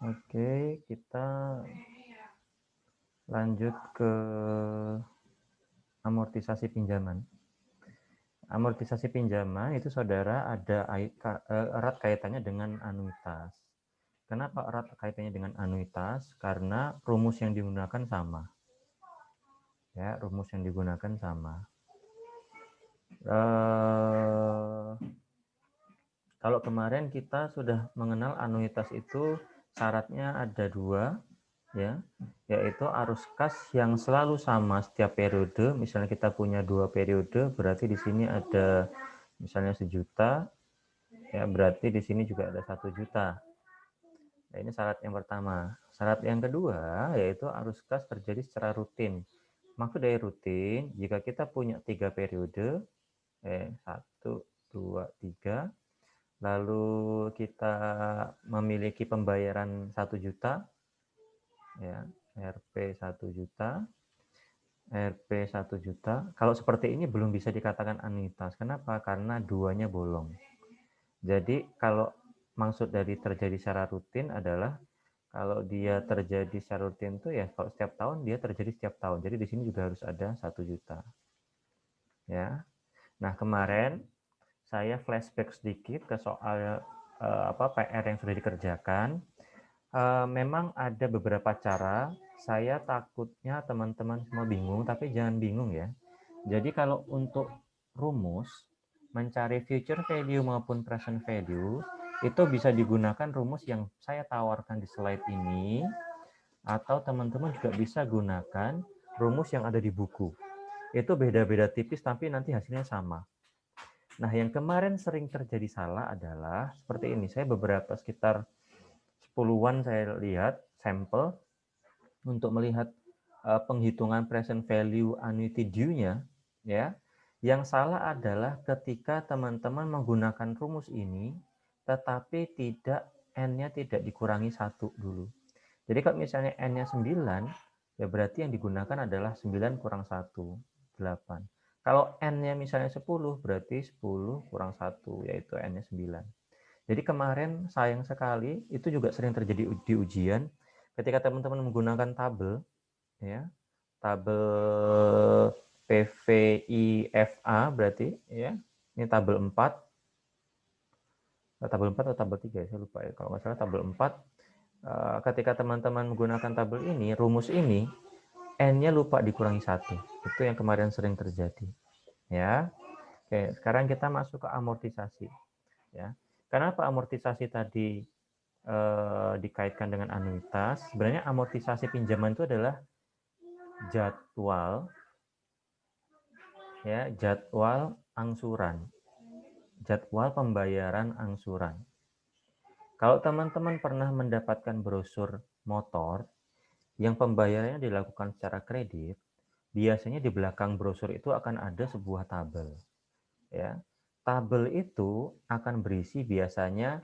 Oke, kita lanjut ke amortisasi pinjaman. Amortisasi pinjaman itu saudara ada erat kaitannya dengan anuitas. Kenapa erat kaitannya dengan anuitas? Karena rumus yang digunakan sama. Ya, rumus yang digunakan sama. Kalau kemarin kita sudah mengenal anuitas itu syaratnya ada dua, ya, yaitu arus kas yang selalu sama setiap periode. Misalnya kita punya 2 periode, berarti di sini ada misalnya 1.000.000, ya berarti di sini juga ada 1.000.000. Nah, ini syarat yang pertama. Syarat yang kedua yaitu arus kas terjadi secara rutin. Maksud dari rutin, jika kita punya 3 periode, 1, 2, 3, lalu kita memiliki pembayaran 1.000.000, ya, Rp 1.000.000, Rp 1.000.000. Kalau seperti ini belum bisa dikatakan anuitas. Kenapa? Karena duanya bolong. Jadi kalau maksud dari terjadi secara rutin adalah kalau dia terjadi secara rutin itu ya kalau setiap tahun dia terjadi setiap tahun. Jadi di sini juga harus ada 1.000.000. Ya. Nah, kemarin saya flashback sedikit ke soal PR yang sudah dikerjakan. Memang ada beberapa cara. Saya takutnya teman-teman semua bingung, tapi jangan bingung ya. Jadi kalau untuk rumus mencari future value maupun present value itu bisa digunakan rumus yang saya tawarkan di slide ini, atau teman-teman juga bisa gunakan rumus yang ada di buku. Itu beda-beda tipis tapi nanti hasilnya sama. Nah, yang kemarin sering terjadi salah adalah seperti ini. Saya beberapa sekitar 10-an saya lihat sampel untuk melihat penghitungan present value annuity due-nya, ya. Yang salah adalah ketika teman-teman menggunakan rumus ini tetapi tidak n-nya tidak dikurangi 1 dulu. Jadi kalau misalnya n-nya 9, ya berarti yang digunakan adalah 9 kurang 1, 8. Kalau n-nya misalnya 10, berarti 10 kurang 1, yaitu n-nya 9. Jadi kemarin sayang sekali, itu juga sering terjadi di ujian, ketika teman-teman menggunakan tabel, ya, tabel PVIFA berarti, ya, ini tabel 4, tabel 4 atau tabel 3 ya, saya lupa ya, kalau nggak salah tabel 4, ketika teman-teman menggunakan tabel ini, rumus ini, n-nya lupa dikurangi 1. Itu yang kemarin sering terjadi. Ya. Oke, sekarang kita masuk ke amortisasi. Ya. Kenapa amortisasi tadi dikaitkan dengan anuitas? Sebenarnya amortisasi pinjaman itu adalah jadwal, ya, jadwal angsuran, jadwal pembayaran angsuran. Kalau teman-teman pernah mendapatkan brosur motor yang pembayarannya dilakukan secara kredit, biasanya di belakang brosur itu akan ada sebuah tabel. Ya. Tabel itu akan berisi biasanya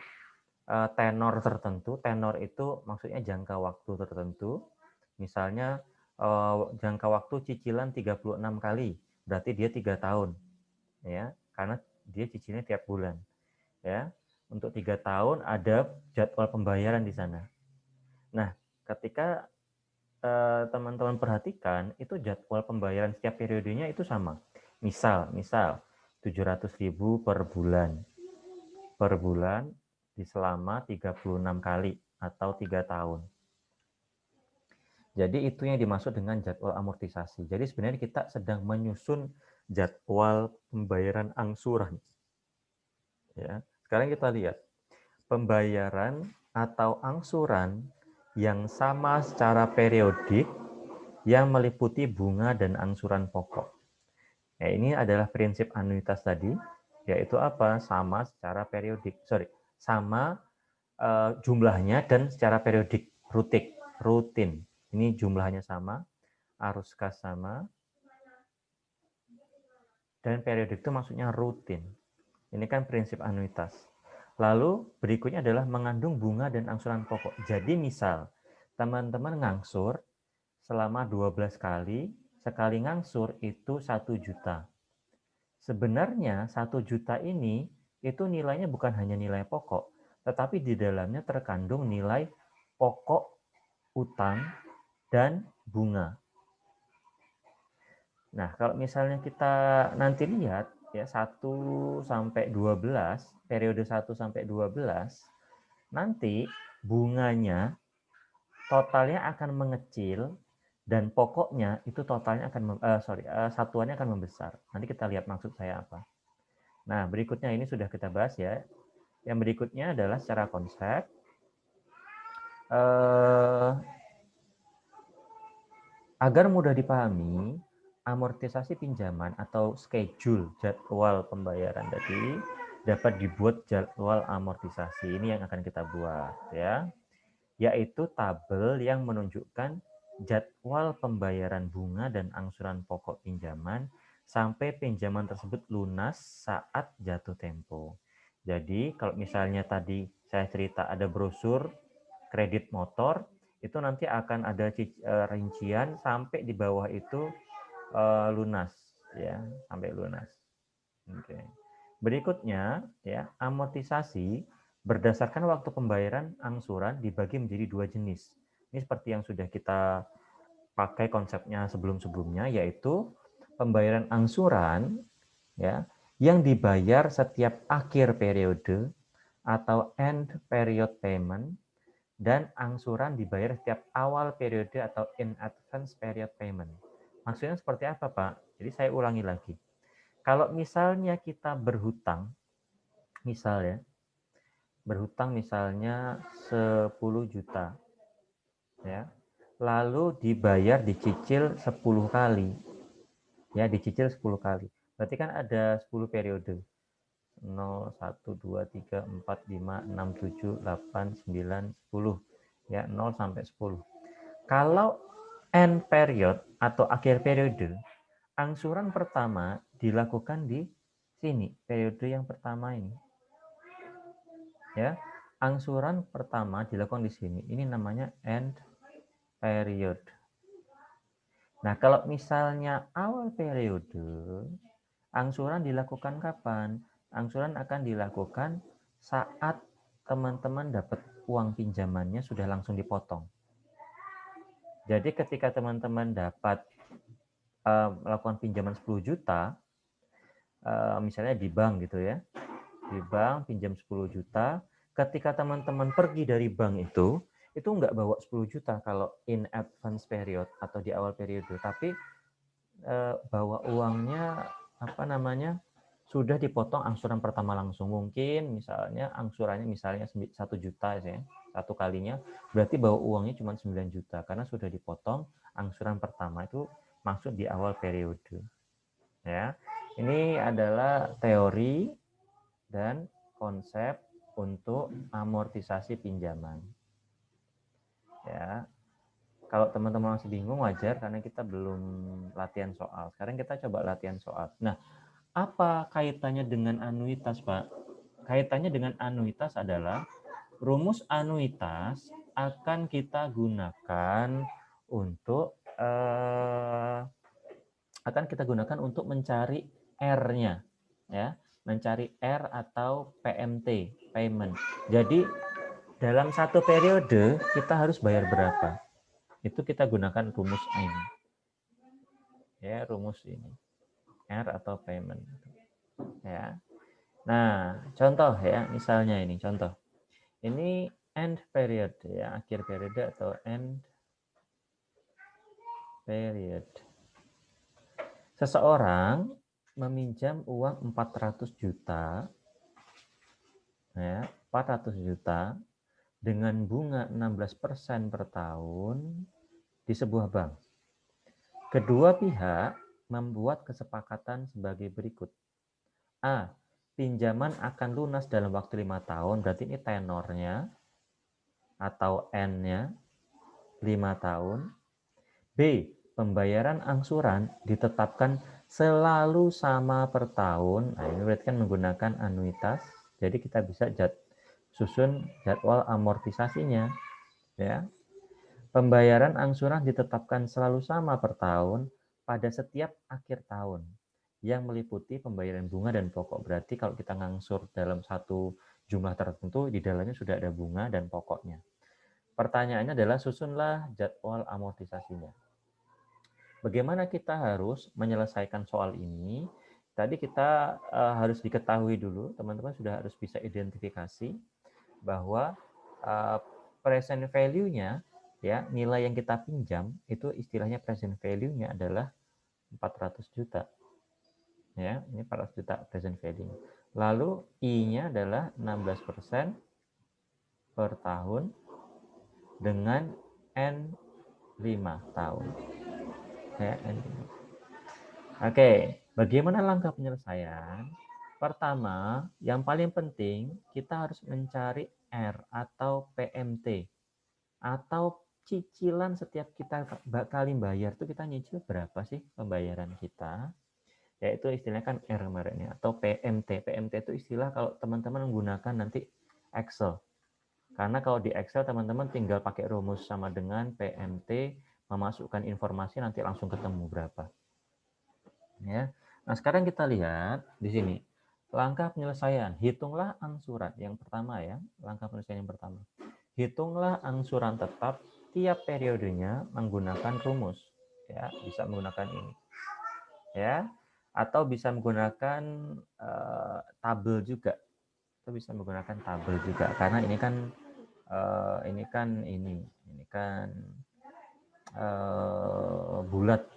tenor tertentu. Tenor itu maksudnya jangka waktu tertentu. Misalnya jangka waktu cicilan 36 kali, berarti dia 3 tahun. Ya, karena dia cicilnya tiap bulan. Ya. Untuk 3 tahun ada jadwal pembayaran di sana. Nah, ketika teman-teman perhatikan, itu jadwal pembayaran setiap periodenya itu sama. Misal 700.000 per bulan. Per bulan di selama 36 kali atau 3 tahun. Jadi itu yang dimaksud dengan jadwal amortisasi. Jadi sebenarnya kita sedang menyusun jadwal pembayaran angsuran. Ya. Sekarang kita lihat pembayaran atau angsuran yang sama secara periodik yang meliputi bunga dan angsuran pokok. Ya, ini adalah prinsip anuitas tadi, yaitu apa? Sama secara periodik. Sama jumlahnya dan secara periodik, rutin. Ini jumlahnya sama, arus kas sama, dan periodik itu maksudnya rutin. Ini kan prinsip anuitas. Lalu berikutnya adalah mengandung bunga dan angsuran pokok. Jadi misal teman-teman ngangsur selama 12 kali, sekali ngangsur itu 1 juta. Sebenarnya 1 juta ini itu nilainya bukan hanya nilai pokok, tetapi di dalamnya terkandung nilai pokok, utang, dan bunga. Nah, kalau misalnya kita nanti lihat ya 1 sampai 12, periode 1 sampai 12, nanti bunganya totalnya akan mengecil dan pokoknya itu totalnya akan satuannya akan membesar. Nanti kita lihat maksud saya apa. Nah, berikutnya ini sudah kita bahas ya. Yang berikutnya adalah secara konsep agar mudah dipahami, amortisasi pinjaman atau schedule jadwal pembayaran tadi dapat dibuat jadwal amortisasi. Ini yang akan kita buat ya, yaitu tabel yang menunjukkan jadwal pembayaran bunga dan angsuran pokok pinjaman sampai pinjaman tersebut lunas saat jatuh tempo. Jadi kalau misalnya tadi saya cerita ada brosur kredit motor, itu nanti akan ada rincian sampai di bawah itu lunas ya, sampai lunas. Oke. Berikutnya ya, amortisasi berdasarkan waktu pembayaran angsuran dibagi menjadi 2 jenis. Ini seperti yang sudah kita pakai konsepnya sebelum-sebelumnya, yaitu pembayaran angsuran ya yang dibayar setiap akhir periode atau end period payment, dan angsuran dibayar setiap awal periode atau in advance period payment. Maksudnya seperti apa, Pak? Jadi saya ulangi lagi. Kalau misalnya kita berhutang, misalnya 10 juta, ya, lalu dibayar dicicil 10 kali, ya, dicicil 10 kali. Berarti kan ada 10 periode. 0, 1, 2, 3, 4, 5, 6, 7, 8, 9, 10. Ya, 0 sampai 10. Kalau end period atau akhir periode, angsuran pertama dilakukan di sini, periode yang pertama ini. Ya, angsuran pertama dilakukan di sini. Ini namanya end period. Nah, kalau misalnya awal periode, angsuran dilakukan kapan? Angsuran akan dilakukan saat teman-teman dapat uang pinjamannya sudah langsung dipotong. Jadi ketika teman-teman dapat melakukan pinjaman 10 juta, misalnya di bank gitu ya, di bank pinjam 10 juta, ketika teman-teman pergi dari bank itu nggak bawa 10 juta kalau in advance period atau di awal periode, tapi bawa uangnya sudah dipotong angsuran pertama langsung. Mungkin misalnya angsurannya misalnya 1 juta ya, satu kalinya, berarti bawa uangnya cuma 9 juta karena sudah dipotong angsuran pertama itu maksud di awal periode. Ya. Ini adalah teori dan konsep untuk amortisasi pinjaman. Ya. Kalau teman-teman masih bingung wajar karena kita belum latihan soal. Sekarang kita coba latihan soal. Nah, apa kaitannya dengan anuitas, Pak? Kaitannya dengan anuitas adalah rumus anuitas akan kita gunakan untuk mencari R-nya, ya, mencari R atau PMT, payment. Jadi dalam satu periode kita harus bayar berapa? Itu kita gunakan rumus ini. Ya, rumus ini. R atau payment. Ya. Nah, contoh ya, misalnya ini contoh. Ini end period ya, akhir periode atau end period. Seseorang meminjam uang 400 juta ya, 400 juta dengan bunga 16% per tahun di sebuah bank. Kedua pihak membuat kesepakatan sebagai berikut. A. Pinjaman akan lunas dalam waktu 5 tahun, berarti ini tenornya atau N-nya 5 tahun. B. Pembayaran angsuran ditetapkan selalu sama per tahun. Nah, ini berarti kan menggunakan anuitas. Jadi kita bisa susun jadwal amortisasinya. Ya. Pembayaran angsuran ditetapkan selalu sama per tahun pada setiap akhir tahun yang meliputi pembayaran bunga dan pokok. Berarti kalau kita ngangsur dalam satu jumlah tertentu, di dalamnya sudah ada bunga dan pokoknya. Pertanyaannya adalah susunlah jadwal amortisasinya. Bagaimana kita harus menyelesaikan soal ini? Tadi kita harus diketahui dulu, teman-teman sudah harus bisa identifikasi bahwa present value-nya, ya, nilai yang kita pinjam itu istilahnya present value-nya adalah 400 juta. Ya, ini 400 juta present value. Lalu I-nya adalah 16% per tahun dengan N 5 tahun. Ya, N 5. Oke, bagaimana langkah penyelesaian? Pertama, yang paling penting kita harus mencari R atau PMT atau cicilan setiap kita kali bayar itu kita nyicil berapa sih pembayaran kita? Yaitu istilahnya kan R kemarin ya, atau PMT. PMT itu istilah kalau teman-teman menggunakan nanti Excel. Karena kalau di Excel teman-teman tinggal pakai rumus sama dengan PMT, memasukkan informasi nanti langsung ketemu berapa. Ya. Nah, sekarang kita lihat di sini. Langkah penyelesaian, hitunglah angsuran. Yang pertama ya, langkah penyelesaian yang pertama. Hitunglah angsuran tetap tiap periodenya menggunakan rumus. Ya, bisa menggunakan ini. Ya, atau bisa menggunakan tabel juga. Atau bisa menggunakan tabel juga karena ini kan bulat,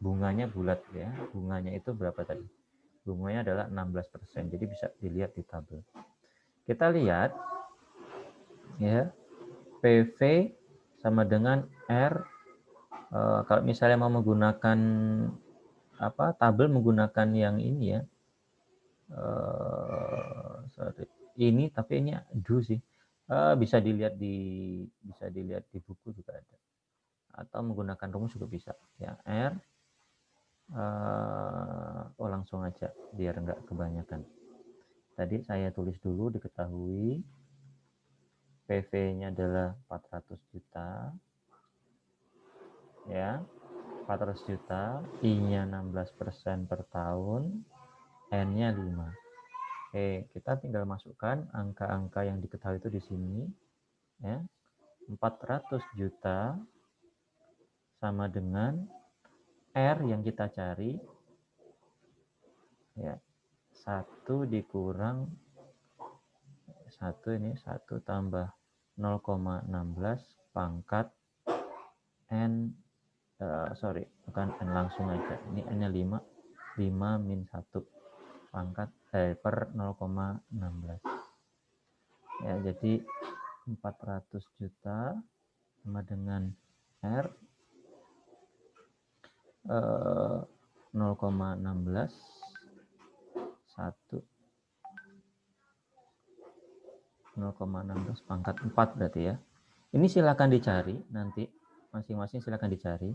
bunganya bulat ya. Bunganya itu berapa tadi? Bunganya adalah 16%. Jadi bisa dilihat di tabel. Kita lihat ya, PV sama dengan R. Kalau misalnya mau menggunakan tabel menggunakan yang ini ya. Ini tapi ini do sih. Bisa dilihat di buku juga ada. Atau menggunakan rumus juga bisa. Ya, R. Langsung aja biar nggak kebanyakan. Tadi saya tulis dulu diketahui. PV-nya adalah 400 juta. Ya. 400 juta, I-nya 16% per tahun, N-nya 5. Oke, kita tinggal masukkan angka-angka yang diketahui itu di sini. Ya. 400 juta sama dengan R yang kita cari. Ya. 1 dikurang 1 ini 1 tambah 0,16 pangkat N bukan N langsung aja. Ini N-nya 5 min 1 pangkat per 0,16. Ya, jadi 400 juta sama dengan R 0,16 1 0,16 pangkat 4 berarti ya. Ini silakan dicari nanti masing-masing silakan dicari.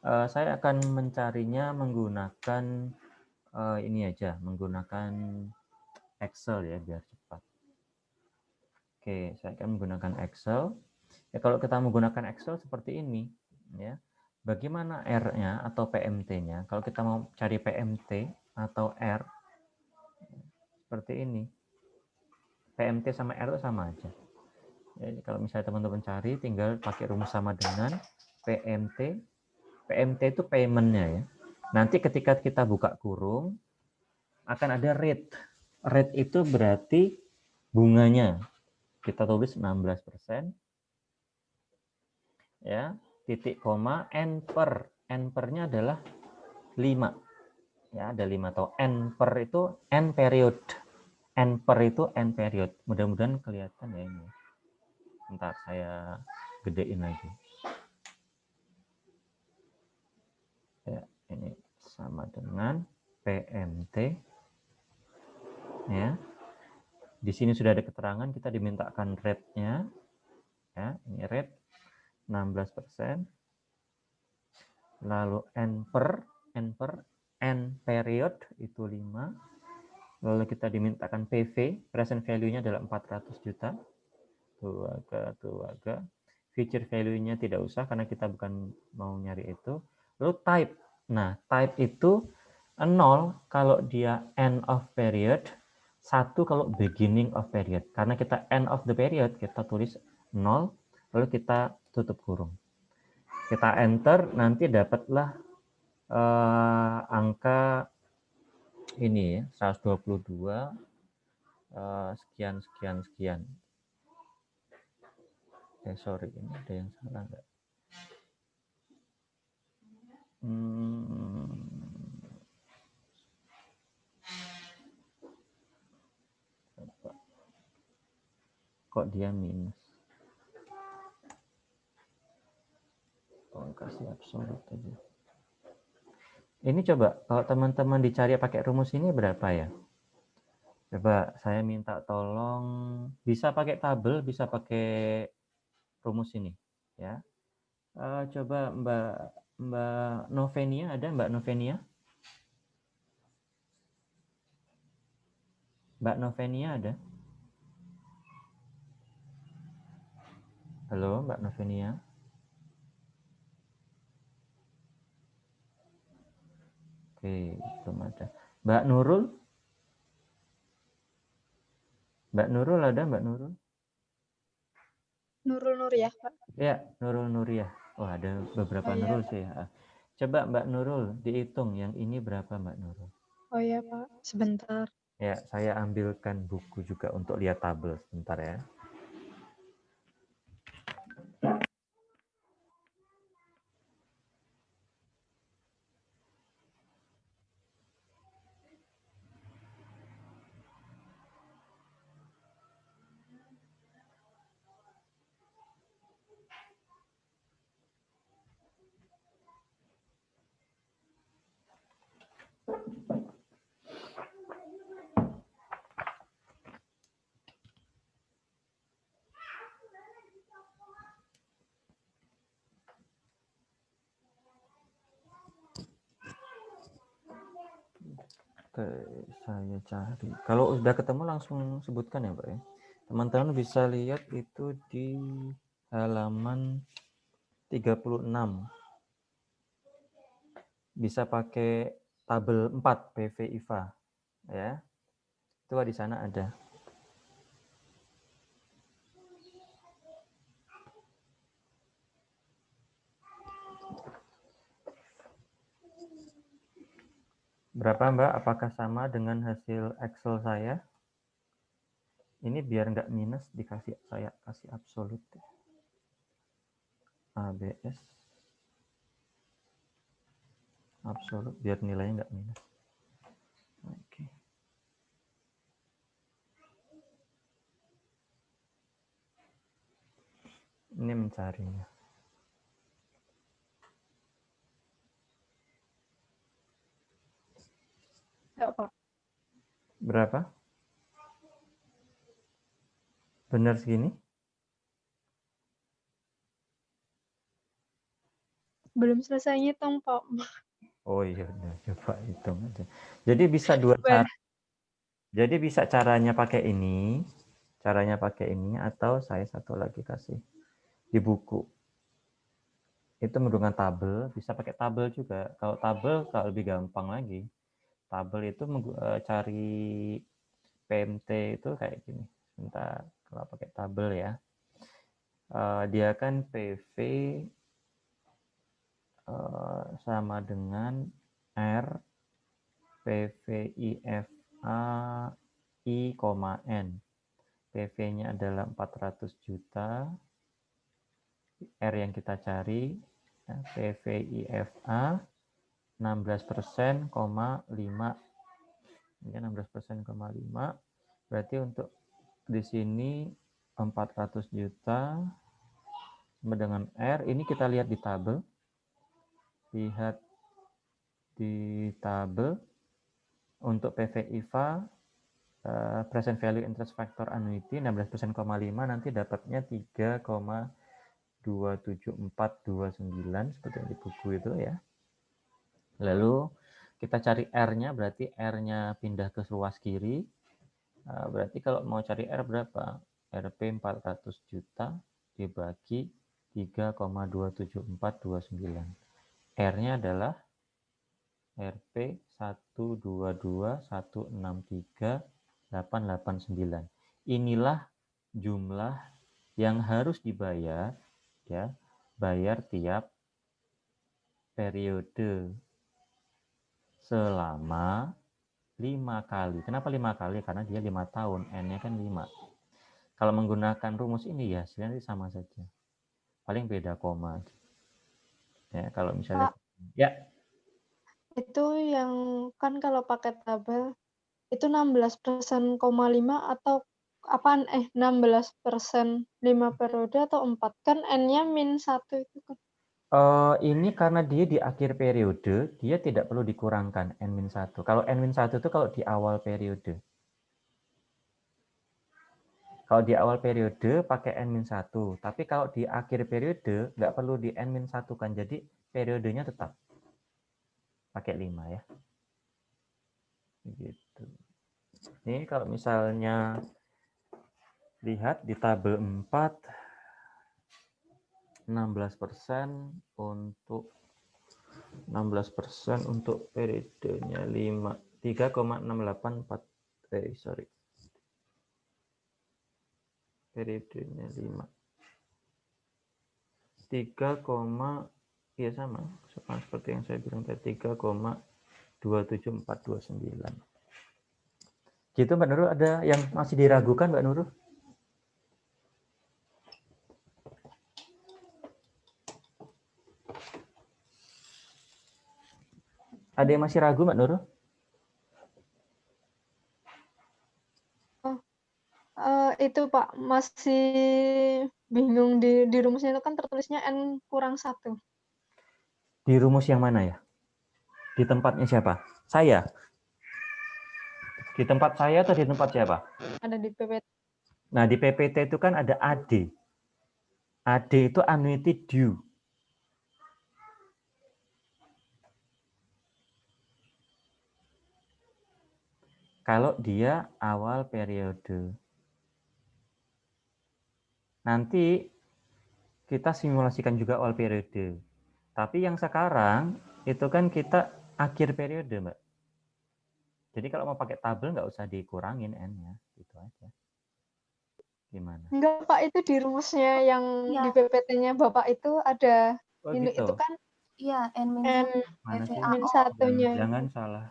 Saya akan mencarinya menggunakan ini aja, menggunakan Excel ya biar cepat. Oke, saya akan menggunakan Excel. Ya, kalau kita menggunakan Excel seperti ini, ya. Bagaimana R-nya atau PMT-nya? Kalau kita mau cari PMT atau R, seperti ini. PMT sama R itu sama aja. Jadi kalau misalnya teman-teman cari, tinggal pakai rumus sama dengan PMT. PMT itu payment-nya ya. Nanti ketika kita buka kurung, akan ada rate. Rate itu berarti bunganya. Kita tulis 16%. Ya, titik koma N per. N per-nya adalah 5. Ya, ada 5 atau N per itu N period. N per itu N period. Mudah-mudahan kelihatan ya ini. Ntar saya gedein lagi. Ya, ini sama dengan PMT. Ya. Di sini sudah ada keterangan, kita dimintakan rate-nya. Ya, ini rate 16%. Lalu N period itu 5. Lalu kita dimintakan PV, present value-nya adalah 400 juta. Tuh agak. Future value-nya tidak usah karena kita bukan mau nyari itu. Lalu type. Nah, type itu 0 kalau dia end of period, 1 kalau beginning of period. Karena kita end of the period, kita tulis 0. lalu kita tutup kurung. Kita enter, nanti dapatlah angka ini ya, 122 sekian sekian sekian. Sorry, ini ada yang salah nggak? Kok dia minus? Kasih absolut aja. Ini coba kalau teman-teman dicari pakai rumus ini berapa ya? Coba saya minta tolong, bisa pakai tabel, bisa pakai rumus ini ya. Coba Mbak Novenia, ada Mbak Novenia? Mbak Novenia ada? Halo Mbak Novenia? Oke, belum ada. Mbak Nurul? Mbak Nurul ada, Mbak Nurul? Nurul Nuriyah, Pak. Ya, Nurul Nuriyah. Oh, ada beberapa iya, Nurul Pak. sih ya. Coba Mbak Nurul dihitung yang ini berapa Mbak Nurul? Oh iya, Pak. Sebentar. Ya, saya ambilkan buku juga untuk lihat tabel sebentar ya. Oke, saya cari. Kalau sudah ketemu langsung sebutkan ya, Pak ya. Teman-teman bisa lihat itu di halaman 36. Bisa pakai tabel 4 PV IVA ya. Itu di sana ada. Berapa Mbak? Apakah sama dengan hasil Excel saya? Ini biar nggak minus, dikasih saya kasih absolut. ABS absolut biar nilainya nggak minus. Oke. Ini mencarinya. Ya, Pak. Berapa? Benar segini? Belum selesai ngitung, Pak. Oh iya, coba hitung aja. Jadi bisa dua cara. Jadi bisa caranya pakai ini, atau saya satu lagi kasih di buku. Itu menggunakan tabel, bisa pakai tabel juga. Kalau tabel kalau lebih gampang lagi. Tabel itu cari PMT itu kayak gini. Sebentar, kalau pakai tabel ya. Dia kan PV sama dengan R PVIFA I, N. PV-nya adalah 400 juta. R yang kita cari, PVIFA 16%, 5. Ini 16%,5. Berarti untuk di sini 400 juta sama dengan R. Ini kita lihat di tabel. Lihat di tabel untuk PVIFA present value interest factor annuity 16%,5 nanti dapatnya 3,27429 seperti yang di buku itu ya. Lalu kita cari R-nya, berarti R-nya pindah ke ruas kiri. Berarti kalau mau cari R berapa? RP 400 juta dibagi 3,27429. R-nya adalah RP 122163889. Inilah jumlah yang harus dibayar saja, bayar tiap periode selama 5 kali. Kenapa 5 kali? Karena dia 5 tahun, N-nya kan 5. Kalau menggunakan rumus ini ya hasilnya sama saja. Paling beda koma. Ya, kalau misalnya Pak, ya, itu yang kan kalau pakai tabel itu 16%,5 atau apaan? 16% 5 periode atau 4? Kan N-nya -1 itu kan. ini karena dia di akhir periode, dia tidak perlu dikurangkan N-1. Kalau N-1 itu kalau di awal periode. Kalau di awal periode pakai N-1, tapi kalau di akhir periode nggak perlu di N-1 kan, jadi periodenya tetap pakai 5 ya. Gitu. Ini kalau misalnya lihat di tabel 4, 16% untuk 16% untuk periodenya 5, 3,684 sorry. Periodenya 5. 3, ya sama seperti yang saya bilang tadi 3,27429. Gitu Mbak Nurul, ada yang masih diragukan Mbak Nurul? Ada yang masih ragu Mbak Nurul? Itu Pak, masih bingung di rumusnya itu kan tertulisnya N-1. Di rumus yang mana ya? Di tempatnya siapa? Saya. Di tempat saya atau di tempat siapa? Ada di PPT. Nah, di PPT itu kan ada AD. AD itu annuity due. Kalau dia awal periode. Nanti kita simulasikan juga awal periode. Tapi yang sekarang itu kan kita akhir periode, Mbak. Jadi kalau mau pakai tabel nggak usah dikurangin N-nya. Gitu aja. Gimana? Enggak Pak, itu di rumusnya yang di PPT-nya Bapak itu ada Oh ini, gitu. itu kan Iya, N Mana sih? -1-nya. Jangan salah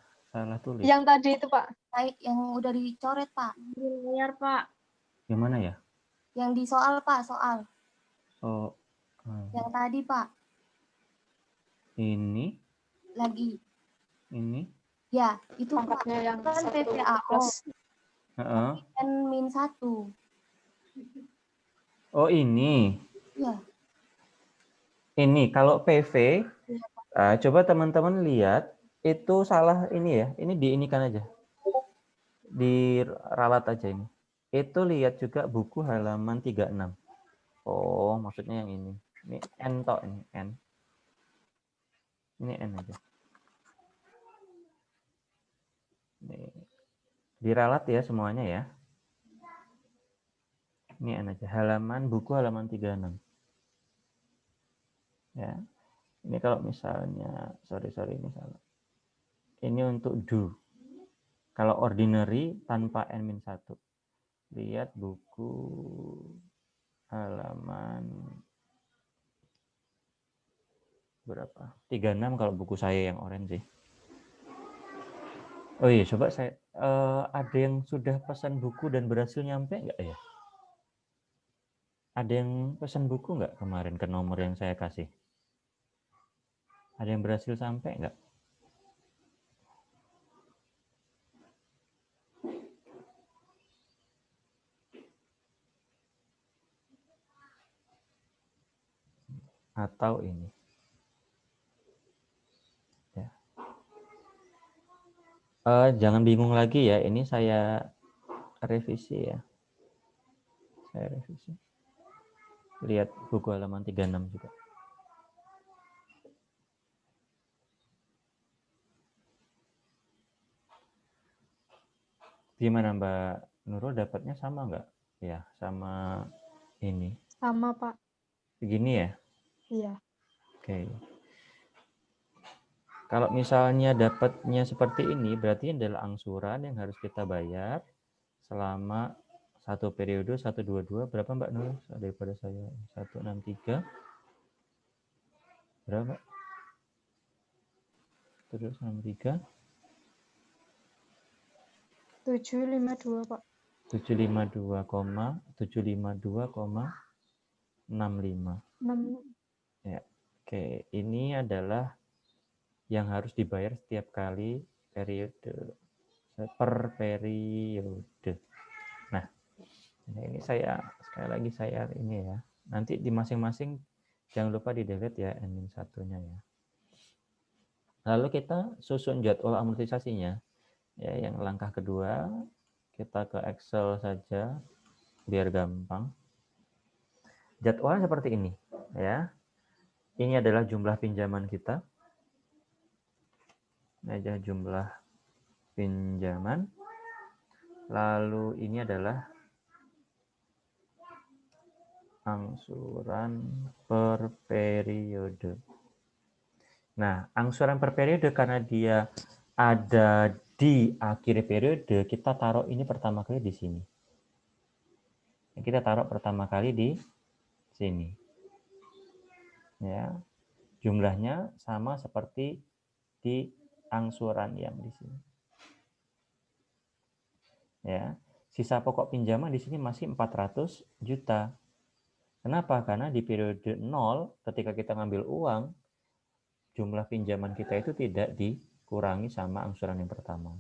tulis. Yang tadi itu Pak. yang udah dicoret, Pak. Di layar, Pak. Yang mana ya? Yang di soal, Pak, soal. Oh, Yang tadi, Pak. ini, Lagi. ini. Ya, itu Pak. Pangkatnya yang Kan 1 PPAO. plus. N-1. Oh ini. Iya. Ini kalau PV, coba teman-teman lihat itu salah ini ya. Ini diinikan aja, diralat aja ini. Itu lihat juga buku halaman 36. Oh, maksudnya yang ini. Ini N tok ini N. Ini N aja. Ini diralat ya semuanya ya. Ini N aja. Buku halaman 36. Ya. Ini kalau misalnya, sorry ini salah. Ini untuk do. Kalau ordinary tanpa N-1. Lihat buku halaman berapa? 36 kalau buku saya yang orange sih. Oh iya, coba saya ada yang sudah pesan buku dan berhasil nyampe nggak ya? Ada yang pesan buku nggak kemarin ke nomor yang saya kasih? Ada yang berhasil sampai nggak? Atau ini? Ya. Jangan bingung lagi ya, ini saya revisi ya. Saya revisi. Lihat buku halaman 36 juga. Gimana Mbak Nurul, dapatnya sama nggak? Ya, sama ini. Sama Pak. Begini ya? Iya. Oke. Kalau misalnya dapatnya seperti ini, berarti adalah angsuran yang harus kita bayar selama satu periode 122. Berapa Mbak Nurul daripada saya? 163. Berapa? 763. 752, Pak. 752,65. 6. Ya. Oke, ini adalah yang harus dibayar setiap kali periode, per periode. Nah, ini saya sekali lagi saya ini ya. Nanti di masing-masing jangan lupa di delete ya N-1-nya ya. Lalu kita susun jadwal amortisasinya. Ya, yang langkah kedua kita ke Excel saja biar gampang. Jadwalnya seperti ini ya. Ini adalah jumlah pinjaman kita. Ini aja jumlah pinjaman. Lalu ini adalah angsuran per periode. Nah, angsuran per periode karena dia ada di akhir periode, kita taruh ini pertama kali di sini. Kita taruh pertama kali di sini. Ya. Jumlahnya sama seperti di angsuran yang di sini. Ya. Sisa pokok pinjaman di sini masih 400 juta. Kenapa? Karena di periode 0 ketika kita ngambil uang, jumlah pinjaman kita itu tidak dikurangi sama angsuran yang pertama.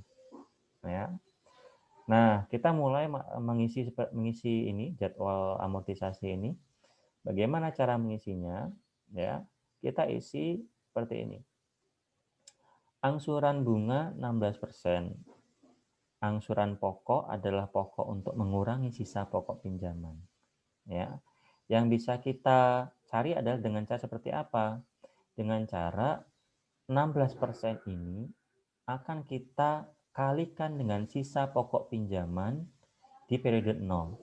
Ya. Nah, kita mulai mengisi ini jadwal amortisasi ini. Bagaimana cara mengisinya? Ya, kita isi seperti ini. Angsuran bunga 16%. Angsuran pokok adalah pokok untuk mengurangi sisa pokok pinjaman. Ya. Yang bisa kita cari adalah dengan cara seperti apa? Dengan cara 16% ini akan kita kalikan dengan sisa pokok pinjaman di periode 0.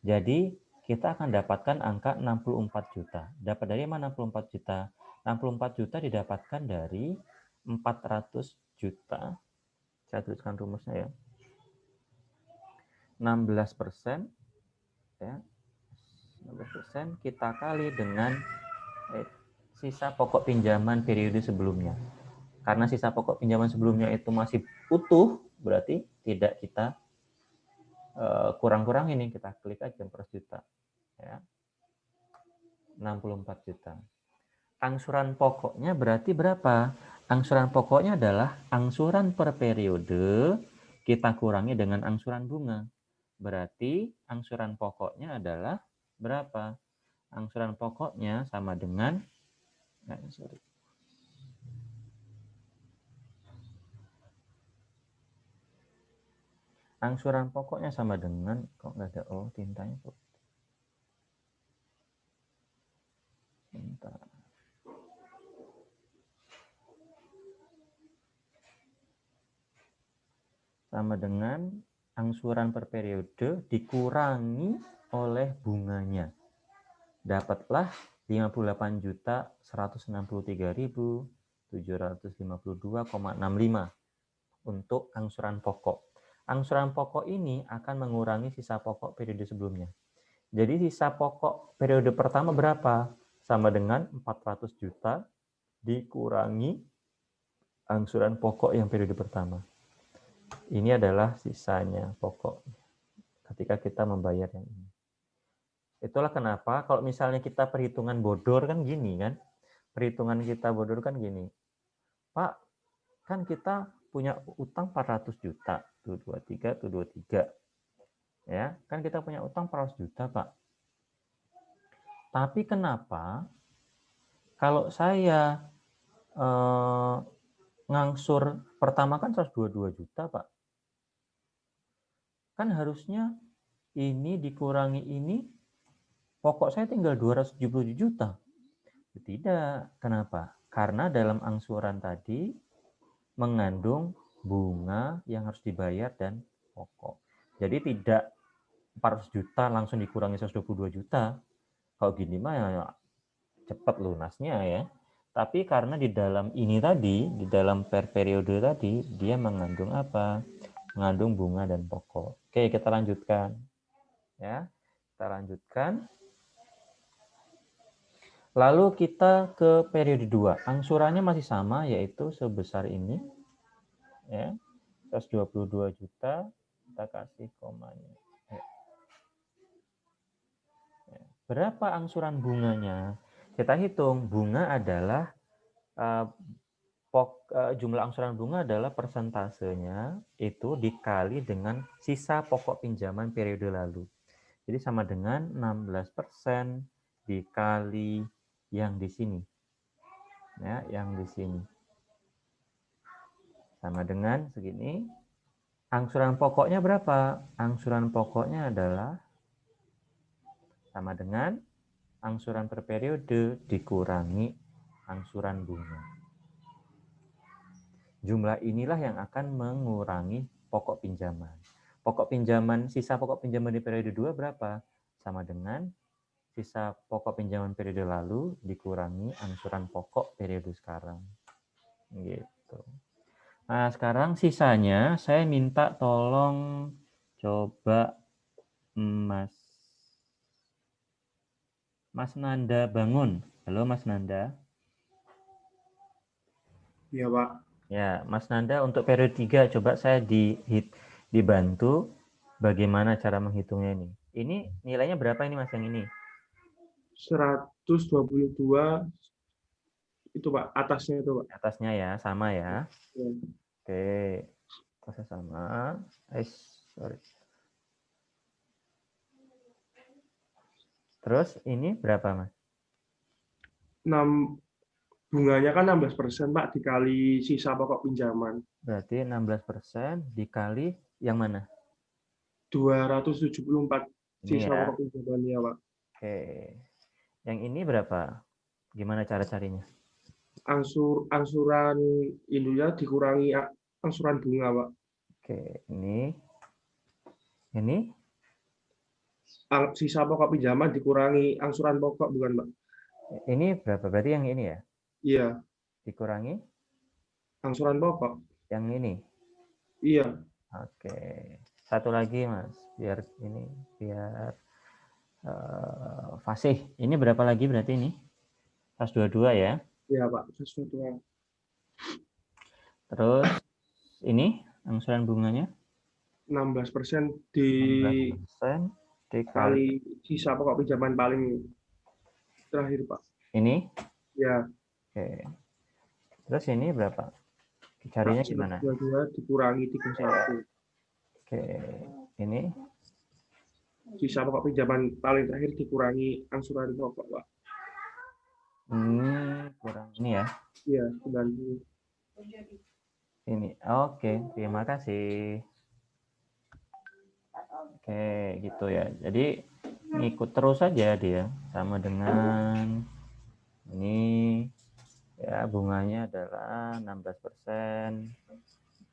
Jadi kita akan dapatkan angka 64 juta. Dapat dari mana 64 juta? 64 juta didapatkan dari 400 juta. Saya tuliskan rumusnya ya. 16%, ya. 16% kita kali dengan sisa pokok pinjaman periode sebelumnya. Karena sisa pokok pinjaman sebelumnya itu masih utuh, berarti tidak kita kurang-kurang ini, kita klik aja 400 juta. Ya. 64 juta. Angsuran pokoknya berarti berapa? Angsuran pokoknya adalah angsuran per periode kita kurangi dengan angsuran bunga. Berarti angsuran pokoknya adalah berapa? Angsuran pokoknya sama dengan angsuran pokoknya sama dengan, kok nggak ada tintanya kok. Tinta. Sama dengan angsuran per periode dikurangi oleh bunganya. Dapatlah 58.163.752,65 untuk angsuran pokok. Angsuran pokok ini akan mengurangi sisa pokok periode sebelumnya. Jadi sisa pokok periode pertama berapa? Sama dengan 400 juta dikurangi angsuran pokok yang periode pertama. Ini adalah sisanya pokok ketika kita membayar yang ini. Itulah kenapa kalau misalnya kita perhitungan bodor kan gini kan. Perhitungan kita bodor kan gini. Pak, kan kita punya utang 400 juta. Tuh 23, tuh 23. Ya, kan kita punya utang 400 juta, Pak. Tapi kenapa kalau saya ngangsur pertama kan 122 juta, Pak. Kan harusnya ini dikurangi ini, pokok saya tinggal 277 juta. Tidak. Kenapa? Karena dalam angsuran tadi mengandung bunga yang harus dibayar dan pokok. Jadi tidak 400 juta langsung dikurangi 122 juta. Kalau gini mah ya cepat lunasnya ya. Tapi karena di dalam ini tadi, di dalam per periode tadi, dia mengandung apa? Mengandung bunga dan pokok. Oke, kita lanjutkan. Ya, kita lanjutkan. Lalu kita ke periode 2. Angsurannya masih sama, yaitu sebesar ini. Ya, 122 juta, kita kasih komanya. Berapa angsuran bunganya? Kita hitung, bunga adalah jumlah angsuran bunga adalah persentasenya itu dikali dengan sisa pokok pinjaman periode lalu. Jadi sama dengan 16% dikali yang di sini. Ya, yang di sini. Sama dengan segini. Angsuran pokoknya berapa? Angsuran pokoknya adalah sama dengan angsuran per periode dikurangi angsuran bunga. Jumlah inilah yang akan mengurangi pokok pinjaman. Sisa pokok pinjaman di periode 2 berapa? Sama dengan sisa pokok pinjaman periode lalu dikurangi angsuran pokok periode sekarang. Gitu. Nah, sekarang sisanya saya minta tolong coba Mas Nanda bangun. Halo Mas Nanda. Iya, Pak. Ya, Mas Nanda untuk periode 3 coba saya dibantu bagaimana cara menghitungnya ini. Ini nilainya berapa ini Mas yang ini? 122 itu, Pak, atasnya itu, Pak. Atasnya ya, sama ya. Ya. Oke. Atasnya sama. Sorry. Terus ini berapa, Mas? 6 bunganya kan 16%, Pak, dikali sisa pokok pinjaman. Berarti 16% dikali yang mana? 274 Ini sisa ya. pokok pinjamannya, Pak. Oke. Yang ini berapa? Gimana cara carinya? Angsuran ininya dikurangi angsuran bunga, Pak. Oke, ini Sisa pokok pinjaman dikurangi angsuran pokok, bukan, Pak? ini berapa? Berarti yang ini ya? Iya. Dikurangi Angsuran pokok. yang ini? Iya. Oke. Satu lagi, Mas. Biar fasih. Ini berapa lagi berarti ini? 122 ya? Iya, Pak. Sesuatu. Terus ini angsuran bunganya? 16% 16% dikali sisa pokok pinjaman paling terakhir, Pak. Ini? Ya. Oke. Terus ini berapa? Carinya gimana? 22 dikurangi 31. Oke. Ini? Sisa pokok pinjaman paling terakhir dikurangi angsuran pokok, Pak. Ini kurang ini ya? Iya, 90. Ini. Oke, terima kasih. Oke, gitu ya. Jadi ngikut terus saja dia sama dengan ini ya, bunganya adalah 16%.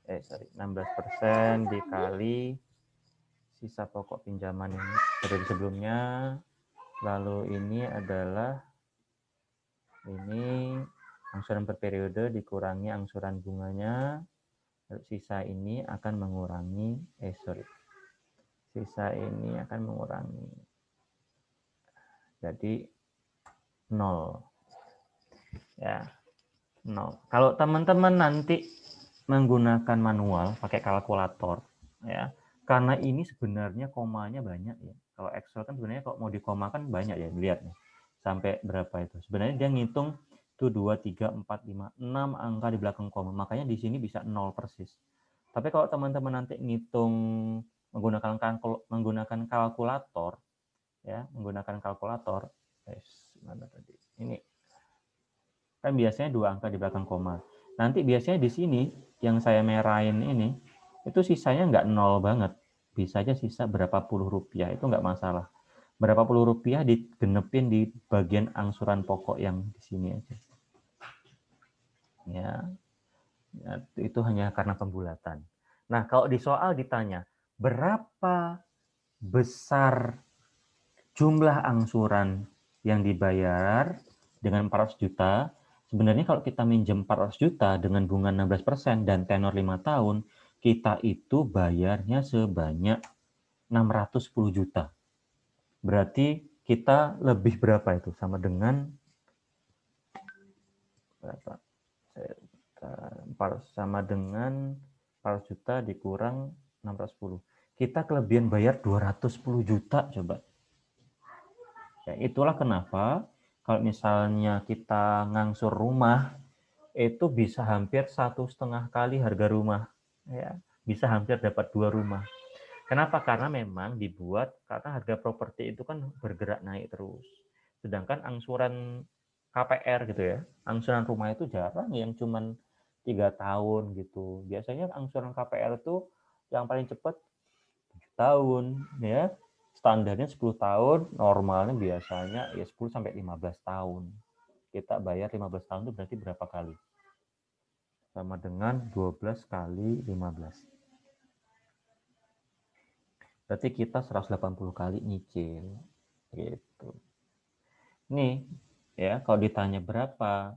16% dikali sisa pokok pinjaman ini dari sebelumnya. Lalu ini adalah ini angsuran per periode dikurangi angsuran bunganya. Lalu sisa ini akan mengurangi sisa ini akan mengurangi. Jadi 0. Ya. 0. Kalau teman-teman nanti menggunakan manual pakai kalkulator ya. Karena ini sebenarnya komanya banyak ya. Kalau Excel kan sebenarnya kalau mau dikomakan banyak ya, lihat nih. Sampai berapa itu. Sebenarnya dia ngitung itu 2 3 4 5 6 angka di belakang koma. Makanya di sini bisa 0 persis. Tapi kalau teman-teman nanti ngitung menggunakan kalkulator ya, menggunakan kalkulator mana tadi? Ini kan biasanya 2 angka di belakang koma. Nanti biasanya di sini yang saya merahin ini itu sisanya nggak 0 banget. Bisa aja sisa berapa puluh rupiah, itu nggak masalah. Berapa puluh rupiah digenepin di bagian angsuran pokok yang di sini aja. Ya, itu hanya karena pembulatan. Nah, kalau di soal ditanya, berapa besar jumlah angsuran yang dibayar dengan 400 juta, sebenarnya kalau kita minjem 400 juta dengan bunga 16% dan tenor 5 tahun, kita itu bayarnya sebanyak 610 juta. Berarti kita lebih berapa itu? Sama dengan berapa? Sama dengan 400 juta dikurang 610. Kita kelebihan bayar 210 juta coba. Ya, itulah kenapa kalau misalnya kita ngangsur rumah itu bisa hampir 1,5 kali harga rumah. Ya, bisa hampir dapat 2 rumah. Kenapa? Karena memang dibuat karena harga properti itu kan bergerak naik terus. Sedangkan angsuran KPR gitu ya, angsuran rumah itu jarang yang cuman 3 tahun gitu. Biasanya angsuran KPR itu yang paling cepat 7 tahun ya. Standarnya 10 tahun, normalnya biasanya ya 10 sampai 15 tahun. Kita bayar 15 tahun itu berarti berapa kali? Sama dengan 12 kali 15. Berarti kita 180 kali nyicil. Gitu. Nih, ya kalau ditanya berapa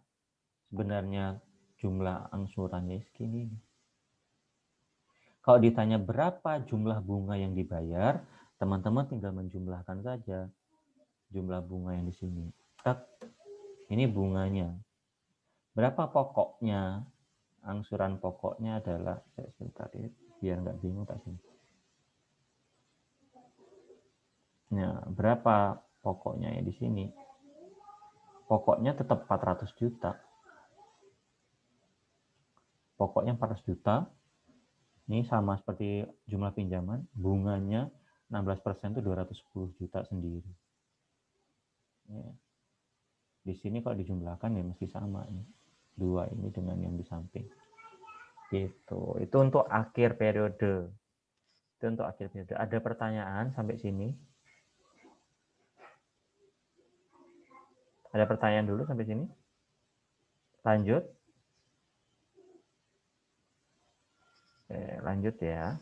sebenarnya jumlah angsurannya segini. Kalau ditanya berapa jumlah bunga yang dibayar, teman-teman tinggal menjumlahkan saja jumlah bunga yang di sini. Ini bunganya. Berapa pokoknya? Angsuran pokoknya adalah, sebentar ya, biar nggak bingung tak sini. Nah, berapa pokoknya ya di sini? Pokoknya tetap 400 juta. Pokoknya 400 juta. Ini sama seperti jumlah pinjaman, bunganya 16% itu 210 juta sendiri. Ya. Di sini kalau dijumlahkan ya mesti sama nih. 2 ini dengan yang di samping. Gitu. Itu untuk akhir periode. Itu untuk akhir periode. Ada pertanyaan sampai sini? Ada pertanyaan dulu sampai sini? Lanjut. Oke, lanjut ya.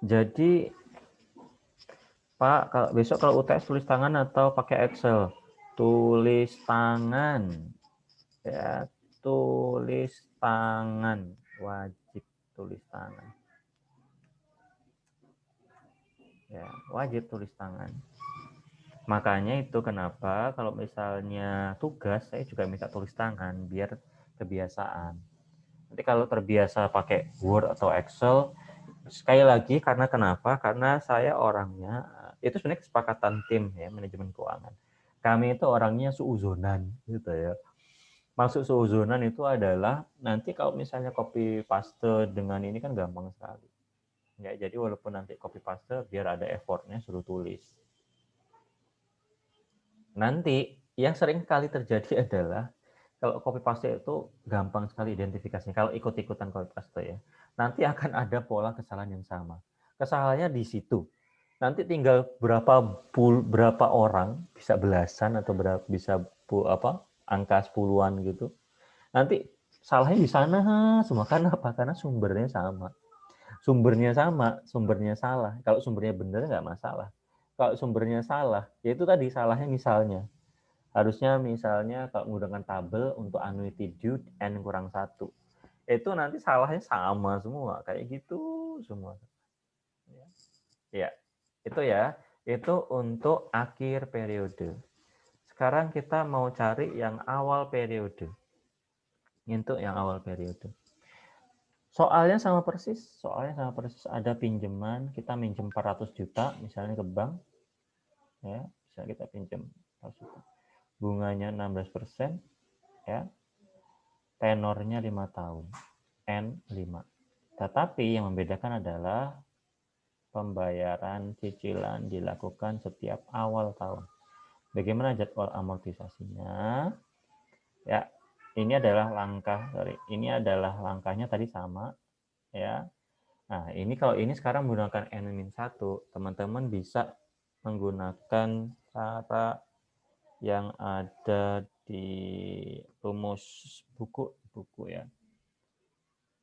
Jadi Pak, kalau besok kalau UTS tulis tangan atau pakai Excel? Tulis tangan. Ya, tulis tangan. Wajib tulis tangan. Ya, wajib tulis tangan. Makanya itu kenapa kalau misalnya tugas saya juga minta tulis tangan biar kebiasaan. Nanti kalau terbiasa pakai Word atau Excel, sekali lagi karena kenapa? Karena saya orangnya itu sebenarnya kesepakatan tim ya manajemen keuangan. Kami itu orangnya suuzonan gitu ya. Maksud suuzonan itu adalah nanti kalau misalnya copy paste dengan ini kan gampang sekali. Ya, jadi walaupun nanti copy paste biar ada effortnya suruh tulis. Nanti yang sering kali terjadi adalah kalau copy paste itu gampang sekali identifikasinya. Kalau ikut-ikutan copy paste ya, nanti akan ada pola kesalahan yang sama. Kesalahannya di situ. Nanti tinggal berapa orang, bisa belasan atau bisa angka 10-an gitu. Nanti salahnya di sana semua. Karena apa? Karena sumbernya sama. Sumbernya salah. Kalau sumbernya benar nggak masalah. Kalau sumbernya salah, ya itu tadi salahnya misalnya. Harusnya misalnya kalau menggunakan tabel untuk annuity due N kurang 1. Itu nanti salahnya sama semua. Kayak gitu semua. Ya, itu ya. Itu untuk akhir periode. Sekarang kita mau cari yang awal periode. Untuk yang awal periode. Soalnya sama persis. Ada pinjaman, kita minjem 400 juta misalnya ke bank. Ya, bisa kita pinjam 400 juta. Bunganya 16%, ya. Tenornya 5 tahun. N5. Tetapi yang membedakan adalah pembayaran cicilan dilakukan setiap awal tahun. Bagaimana jadwal amortisasinya? Ya, ini adalah langkahnya tadi sama, ya. Nah, kalau ini sekarang menggunakan N-1, teman-teman bisa menggunakan cara yang ada di rumus buku ya.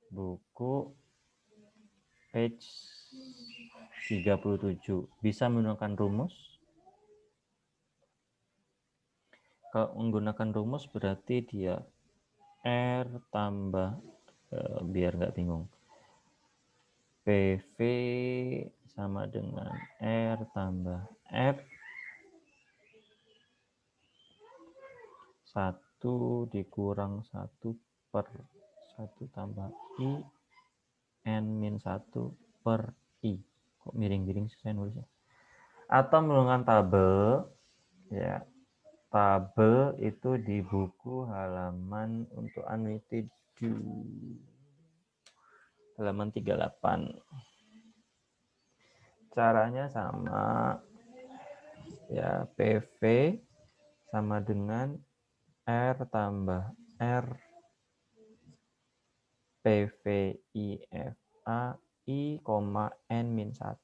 Buku page 37. Bisa menggunakan rumus. Kalau menggunakan rumus berarti dia R tambah, biar nggak bingung, PV sama dengan R tambah F 1 dikurang 1 per 1 tambah I N min 1 per I. Kok miring-miring sih saya nulisnya. Atau menggunakan tabel, ya. Tabel itu di buku halaman untuk annuity halaman 38. Caranya sama, ya, PV sama dengan R tambah R PVIFA I, N min 1.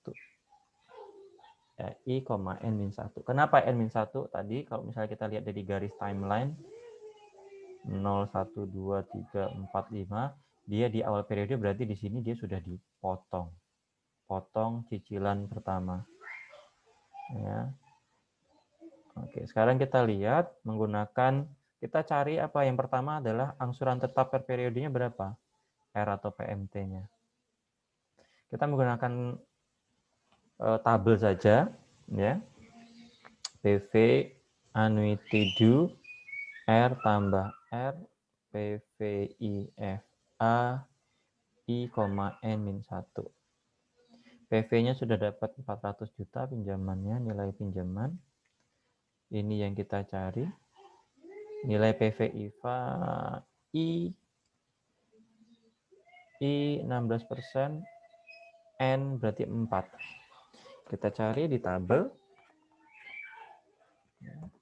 Ya, I, N min 1. Kenapa N min 1? Tadi kalau misalnya kita lihat dari garis timeline 0, 1, 2, 3, 4, 5, dia di awal periode berarti di sini dia sudah dipotong. Potong cicilan pertama. Ya. Oke, sekarang kita lihat menggunakan, kita cari apa? Yang pertama adalah angsuran tetap per periodenya berapa? R atau PMT-nya. Kita menggunakan tabel saja, ya. PV annuity due R tambah R PVIFA I, N min 1. PV-nya sudah dapat 400 juta pinjamannya, nilai pinjaman. Ini yang kita cari. Nilai PVIFA I 16%, N berarti 4. Kita cari di tabel.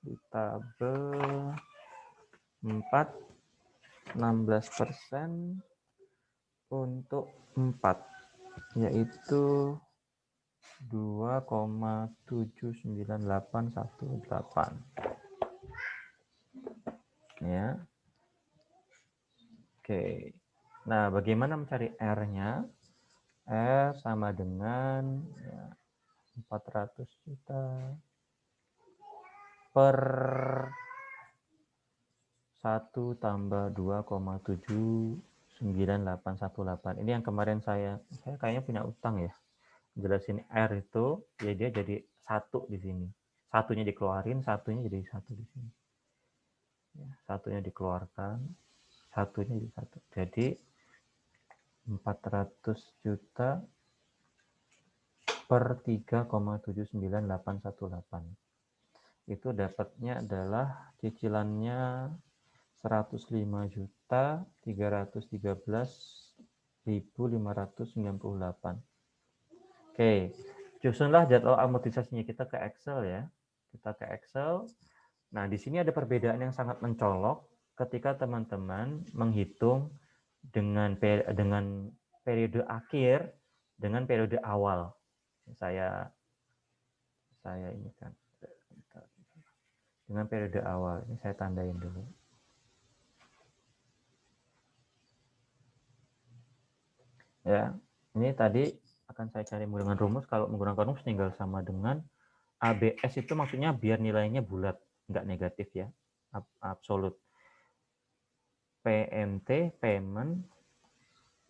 Di tabel 4, 16% untuk 4, yaitu 2,79818. Ya. Oke. Nah, bagaimana mencari R-nya? R sama dengan, ya, 400 juta per 1 tambah 2,79818. Ini yang kemarin saya kayaknya punya utang ya. Jelasin R itu, ya dia jadi 1 di sini. Satunya dikeluarin, satunya jadi 1 di sini. Ya, satunya dikeluarkan, satunya jadi 1. Jadi 400 juta per 3,79818. Itu dapatnya adalah cicilannya 105.313.598. Oke, susunlah jadwal amortisasinya kita ke Excel ya. Kita ke Excel. Nah, di sini ada perbedaan yang sangat mencolok ketika teman-teman menghitung dengan periode akhir dengan periode awal. Saya ini kan dengan periode awal. Ini saya tandain dulu. Ya, ini tadi akan saya cari menggunakan rumus. Kalau menggunakan rumus tinggal sama dengan ABS itu maksudnya biar nilainya bulat, nggak negatif ya, absolut. PMT, payment,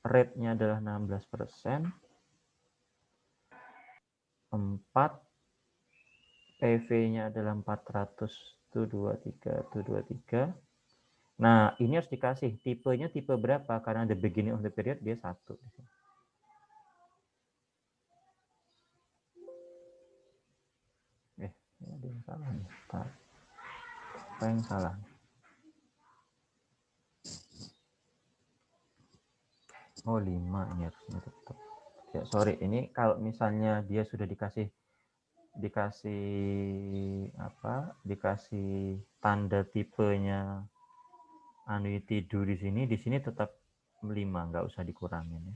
rate-nya adalah 16%, 4, PV-nya adalah 400, 223. Nah, ini harus dikasih tipenya tipe berapa, karena the beginning of the period dia 1. Ada yang salah nih. Apa yang salah? Oh, 5 ini harusnya tetap. Ya, sorry, ini kalau misalnya dia sudah dikasih tanda tipenya annuity due di sini tetap 5, nggak usah dikurangin ya.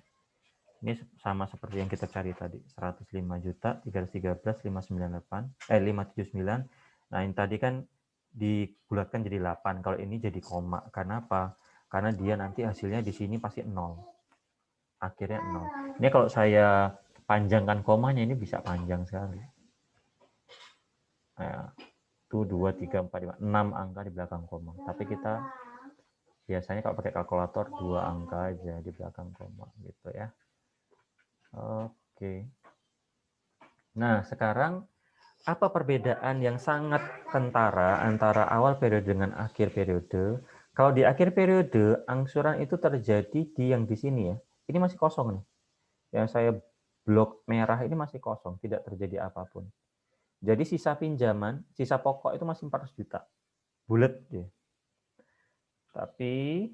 Ini sama seperti yang kita cari tadi, 105.313.579. Nah, ini tadi kan dibulatkan jadi 8, kalau ini jadi koma. Karena apa? Karena dia nanti hasilnya di sini pasti 0. Akhirnya 0. Ini kalau saya panjangkan komanya ini bisa panjang sekali. Nah, 1, 2, 3, 4, 5, 6 angka di belakang koma. Tapi kita biasanya kalau pakai kalkulator 2 angka aja di belakang koma gitu ya. Oke. Nah, sekarang apa perbedaan yang sangat kentara antara awal periode dengan akhir periode? Kalau di akhir periode, angsuran itu terjadi di yang di sini ya. Ini masih kosong nih. Yang saya blok merah ini masih kosong, tidak terjadi apapun. Jadi sisa pinjaman, sisa pokok itu masih 400 juta. Bulat ya. Tapi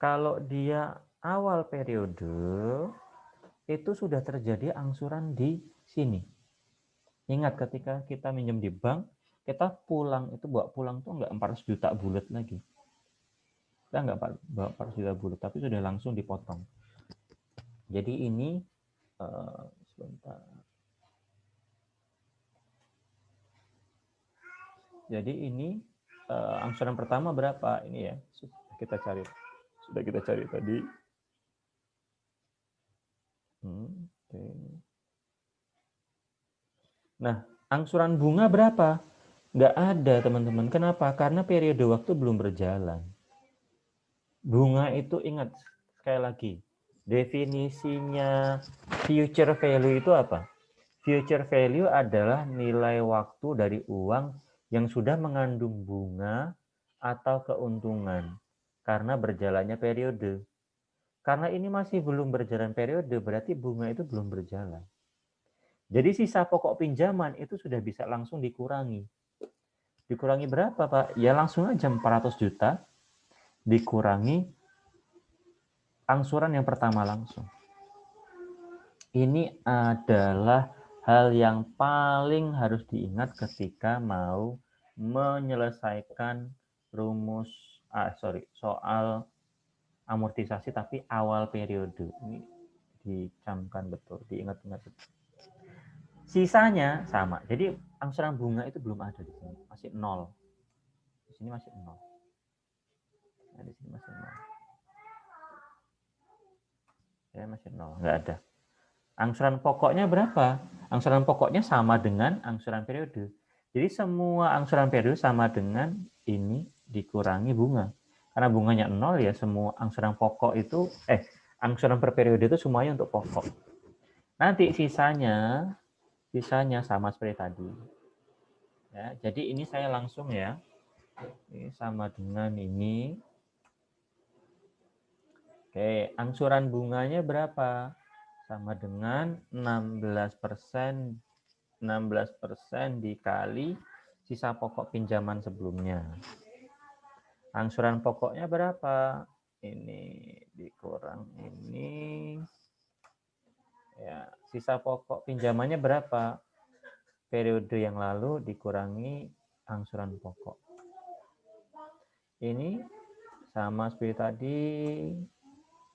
kalau dia awal periode, itu sudah terjadi angsuran di sini. Ingat ketika kita minjem di bank, kita pulang itu bawa pulang tuh enggak 400 juta bulat lagi. Kita enggak bawa 400 juta bulat, tapi sudah langsung dipotong. Jadi ini sebentar. Jadi ini angsuran pertama berapa? Ini ya, sudah kita cari tadi. Nah, angsuran bunga berapa? Nggak ada, teman-teman. Kenapa? Karena periode waktu belum berjalan. Bunga itu ingat, sekali lagi, definisinya future value itu apa? Future value adalah nilai waktu dari uang yang sudah mengandung bunga atau keuntungan karena berjalannya periode. Karena ini masih belum berjalan periode, berarti bunga itu belum berjalan. Jadi sisa pokok pinjaman itu sudah bisa langsung dikurangi. Dikurangi berapa, Pak? Ya langsung aja 400 juta dikurangi angsuran yang pertama langsung. Ini adalah hal yang paling harus diingat ketika mau menyelesaikan soal amortisasi tapi awal periode. Ini dicamkan betul, diingat-ingat betul. Sisanya sama. Jadi angsuran bunga itu belum ada di sini, masih 0. Di sini masih 0. Nah, di sini masih 0. Ya, masih 0, nggak ada. Angsuran pokoknya berapa? Angsuran pokoknya sama dengan angsuran periode. Jadi semua angsuran periode sama dengan ini dikurangi bunga. Karena bunganya 0 ya, semua angsuran pokok itu angsuran per periode itu semuanya untuk pokok. Nanti sisanya sama seperti tadi. Ya, jadi ini saya langsung ya. Ini sama dengan ini. Oke, angsuran bunganya berapa? Sama dengan 16% dikali sisa pokok pinjaman sebelumnya. Angsuran pokoknya berapa? Ini dikurang ini. Ya, sisa pokok pinjamannya berapa? Periode yang lalu dikurangi angsuran pokok. Ini sama seperti tadi.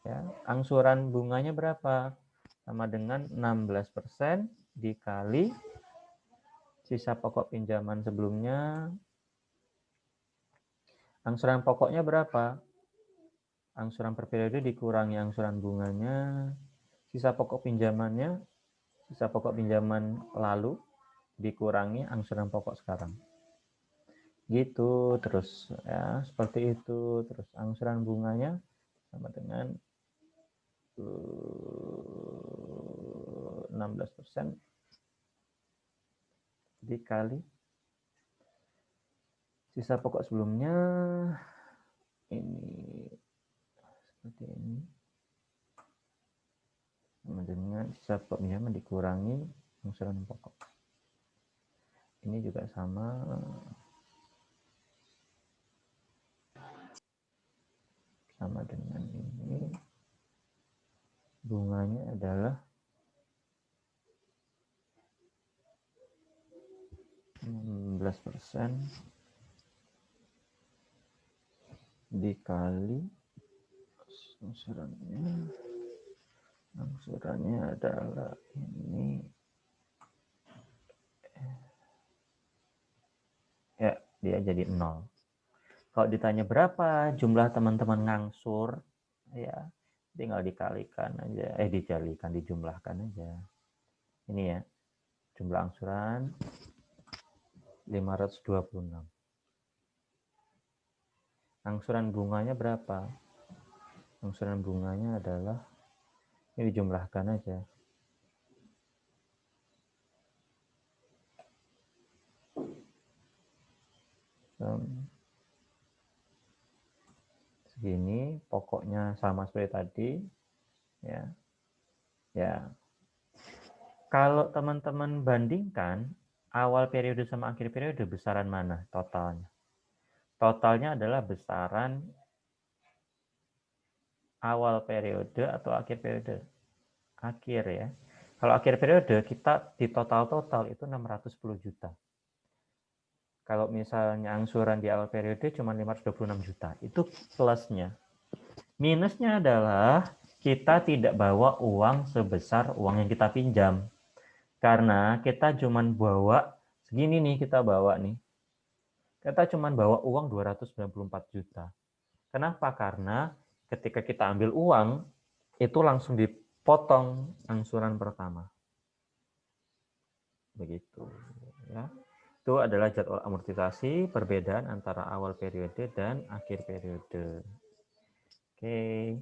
Ya, angsuran bunganya berapa? Sama dengan 16% dikali sisa pokok pinjaman sebelumnya. Angsuran pokoknya berapa? Angsuran per periode dikurangi angsuran bunganya. Sisa pokok pinjamannya, sisa pokok pinjaman lalu dikurangi angsuran pokok sekarang. Gitu terus ya, seperti itu. Terus angsuran bunganya sama dengan 16% dikali sisa pokok sebelumnya ini seperti ini sama dengan sisa pokok pinjaman dikurangi angsuran pokok. Ini juga sama dengan ini. Bunganya adalah 16% dikali angsurannya adalah ini ya, dia jadi 0. Kalau ditanya berapa jumlah teman-teman ngangsur, ya tinggal dikalikan aja, dijumlahkan aja. Ini ya, jumlah angsuran 526. Angsuran bunganya berapa? Angsuran bunganya adalah Ini dijumlahkan aja. Segini, pokoknya sama seperti tadi. Ya. Ya. Kalau teman-teman bandingkan awal periode sama akhir periode, besaran mana totalnya? Totalnya adalah besaran awal periode atau akhir periode? Akhir ya. Kalau akhir periode kita di total itu 610 juta. Kalau misalnya angsuran di awal periode cuma 526 juta. Itu plusnya. Minusnya adalah kita tidak bawa uang sebesar uang yang kita pinjam. Karena kita cuma bawa segini nih, kita bawa nih. Kita cuma bawa uang 294 juta. Kenapa? Karena ketika kita ambil uang, itu langsung dipotong angsuran pertama. Begitu. Ya. Itu adalah jadwal amortisasi, perbedaan antara awal periode dan akhir periode. Oke.